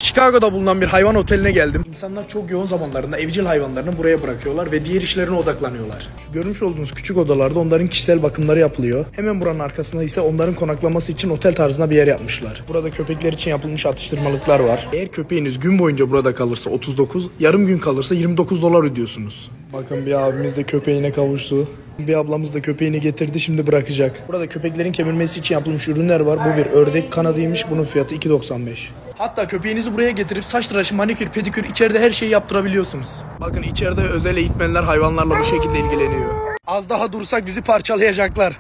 Chicago'da bulunan bir hayvan oteline geldim. İnsanlar çok yoğun zamanlarında evcil hayvanlarını buraya bırakıyorlar ve diğer işlerine odaklanıyorlar. Şu görmüş olduğunuz küçük odalarda onların kişisel bakımları yapılıyor. Hemen buranın arkasında ise onların konaklaması için otel tarzında bir yer yapmışlar. Burada köpekler için yapılmış atıştırmalıklar var. Eğer köpeğiniz gün boyunca burada kalırsa 39, yarım gün kalırsa 29 dolar ödüyorsunuz. Bakın bir abimiz de köpeğine kavuştu. Bir ablamız da köpeğini getirdi, şimdi bırakacak. Burada köpeklerin kemirmesi için yapılmış ürünler var. Bu bir ördek kanadıymış. Bunun fiyatı $2.95. Hatta köpeğinizi buraya getirip saç tıraşı, manikür, pedikür, içeride her şeyi yaptırabiliyorsunuz. Bakın içeride özel eğitmenler hayvanlarla bu şekilde ilgileniyor. Az daha dursak bizi parçalayacaklar.